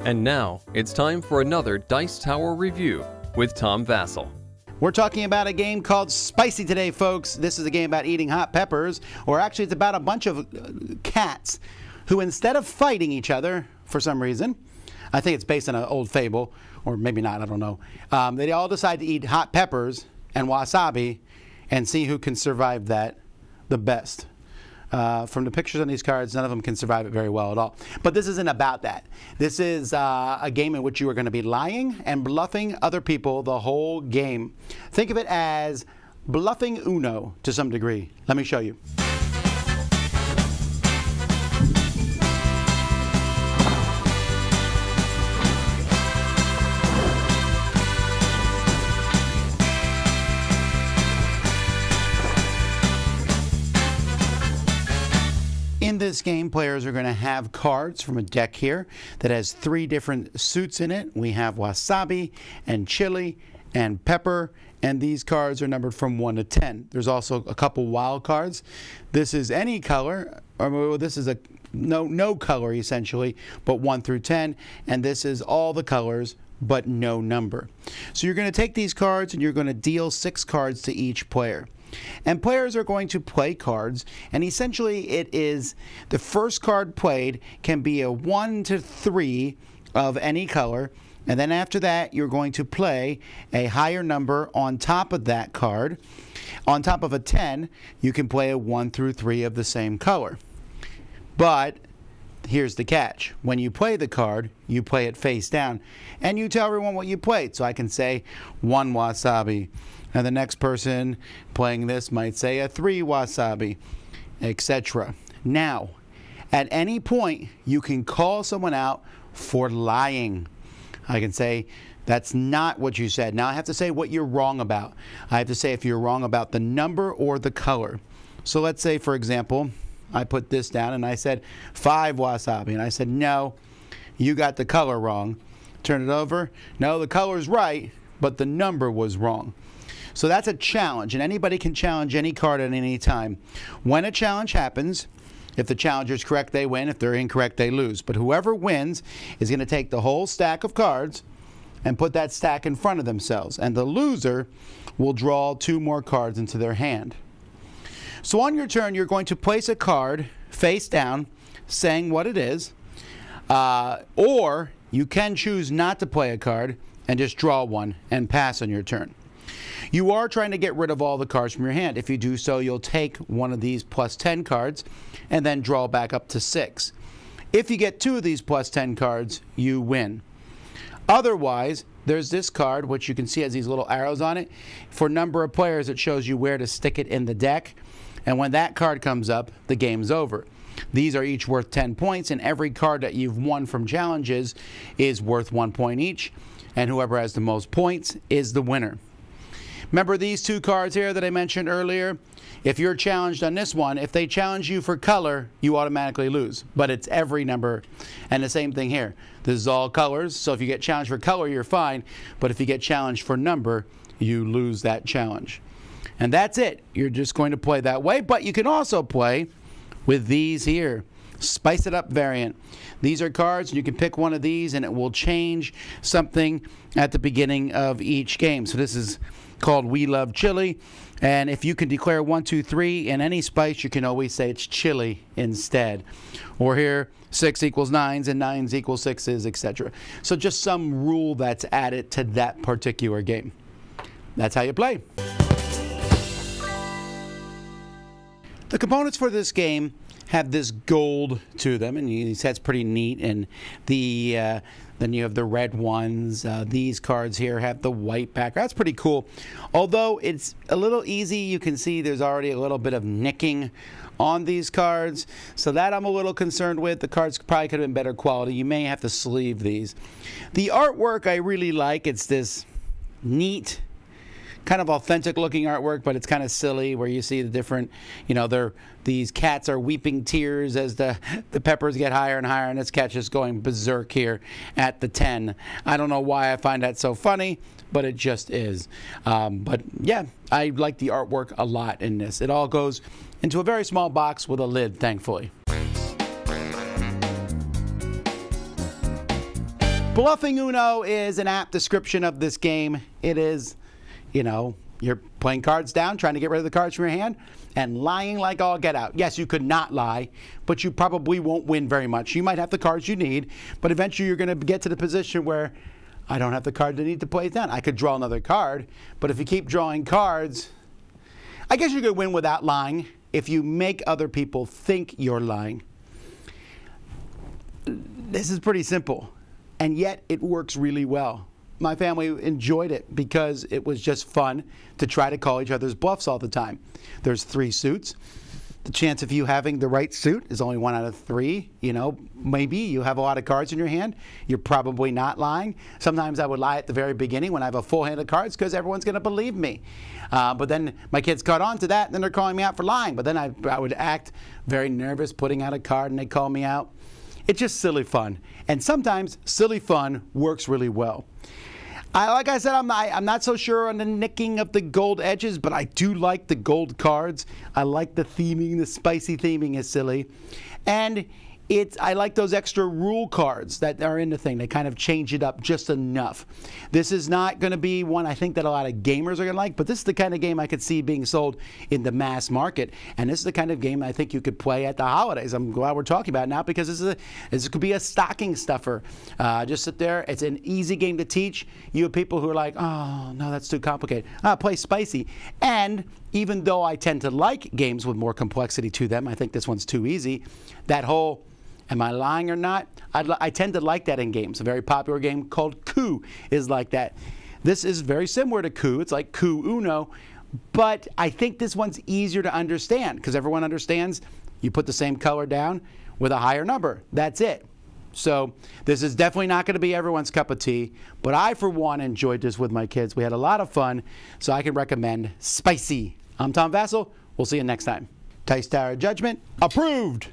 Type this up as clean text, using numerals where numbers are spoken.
And now, it's time for another Dice Tower review with Tom Vasel. We're talking about a game called Spicy today, folks. This is a game about eating hot peppers, or actually it's about a bunch of cats who, instead of fighting each other for some reason, I think it's based on an old fable, or maybe not, I don't know, they all decide to eat hot peppers and wasabi and see who can survive that the best. From the pictures on these cards, none of them can survive it very well at all. But this isn't about that. This is a game in which you are going to be lying and bluffing other people the whole game. Think of it as bluffing Uno to some degree. Let me show you. In this game, players are going to have cards from a deck here that has 3 different suits in it. We have wasabi and chili and pepper, and these cards are numbered from 1 to 10. There's also a couple wild cards. This is any color, or this is a no color essentially, but 1 through 10, and this is all the colors but no number. So you're going to take these cards and you're going to deal 6 cards to each player. And players are going to play cards, and essentially it is the first card played can be a 1 to 3 of any color, and then after that you're going to play a higher number on top of that card. On top of a 10, you can play a 1 through 3 of the same color. But here's the catch. When you play the card, you play it face down, and you tell everyone what you played. So I can say 1 wasabi. And the next person playing this might say a 3 wasabi, etc. Now, at any point, you can call someone out for lying. I can say, that's not what you said. Now I have to say what you're wrong about. I have to say if you're wrong about the number or the color. So let's say, for example, I put this down and I said 5 wasabi. And I said, no, you got the color wrong. Turn it over. No, the color's right, but the number was wrong. So that's a challenge, and anybody can challenge any card at any time. When a challenge happens, if the challenger is correct, they win. If they're incorrect, they lose. But whoever wins is going to take the whole stack of cards and put that stack in front of themselves. And the loser will draw 2 more cards into their hand. So on your turn, you're going to place a card face down, saying what it is. Or you can choose not to play a card and just draw one and pass on your turn. You are trying to get rid of all the cards from your hand. If you do so, you'll take one of these plus 10 cards and then draw back up to 6. If you get 2 of these plus 10 cards, you win. Otherwise, there's this card, which you can see has these little arrows on it. For number of players, it shows you where to stick it in the deck. And when that card comes up, the game's over. These are each worth 10 points, and every card that you've won from challenges is worth 1 point each. And whoever has the most points is the winner. Remember these 2 cards here that I mentioned earlier? If you're challenged on this one, if they challenge you for color, you automatically lose. But it's every number. And the same thing here. This is all colors, so if you get challenged for color, you're fine. But if you get challenged for number, you lose that challenge. And that's it. You're just going to play that way. But you can also play with these here. Spice it up variant. These are cards, and you can pick one of these, and it will change something at the beginning of each game. So this is called We Love Chili, and if you can declare 1, 2, 3 in any spice, you can always say it's chili instead. Or here, 6 equals 9s and 9s equals 6s, etc. So just some rule that's added to that particular game. That's how you play. The components for this game have this gold to them, and that's pretty neat. And then you have the red ones. These cards here have the white background. That's pretty cool. Although it's a little easy, you can see there's already a little bit of nicking on these cards. So that I'm a little concerned with. The cards probably could have been better quality. You may have to sleeve these. The artwork I really like. It's this neat, kind of authentic looking artwork, but it's kind of silly where you see the different, these cats are weeping tears as the peppers get higher and higher, and this cat's just going berserk here at the 10. I don't know why I find that so funny, but it just is. But yeah, I like the artwork a lot in this. It all goes into a very small box with a lid, thankfully. Bluffing Uno is an apt description of this game. It is, you're playing cards down, trying to get rid of the cards from your hand, and lying like all get out. Yes, you could not lie, but you probably won't win very much. You might have the cards you need, but eventually you're going to get to the position where I don't have the card to need to play it down. I could draw another card, but if you keep drawing cards, I guess you could win without lying if you make other people think you're lying. This is pretty simple, and yet it works really well. My family enjoyed it because it was just fun to try to call each other's bluffs all the time. There's 3 suits. The chance of you having the right suit is only 1 out of 3. Maybe you have a lot of cards in your hand. You're probably not lying. Sometimes I would lie at the very beginning when I have a full hand of cards because everyone's going to believe me. But then my kids caught on to that, and then they're calling me out for lying. But then I would act very nervous putting out a card, and they call me out. It's just silly fun. And sometimes silly fun works really well. Like I said, I'm not so sure on the nicking of the gold edges, but I do like the gold cards. I like the theming. The spicy theming is silly. And I like those extra rule cards that are in the thing. They kind of change it up just enough. This is not going to be one I think that a lot of gamers are going to like, but this is the kind of game I could see being sold in the mass market. And this is the kind of game I think you could play at the holidays. I'm glad we're talking about it now because this could be a stocking stuffer. Just sit there. It's an easy game to teach. You have people who are like, oh, no, that's too complicated. Play spicy. And even though I tend to like games with more complexity to them, I think this one's too easy. That whole am I lying or not? I tend to like that in games. A very popular game called Coup is like that. This is very similar to Coup. It's like Coup Uno, but I think this one's easier to understand because everyone understands you put the same color down with a higher number. That's it. So this is definitely not going to be everyone's cup of tea, but I, for one, enjoyed this with my kids. We had a lot of fun, so I can recommend Spicy. I'm Tom Vasel. We'll see you next time. Dice Tower Judgment approved.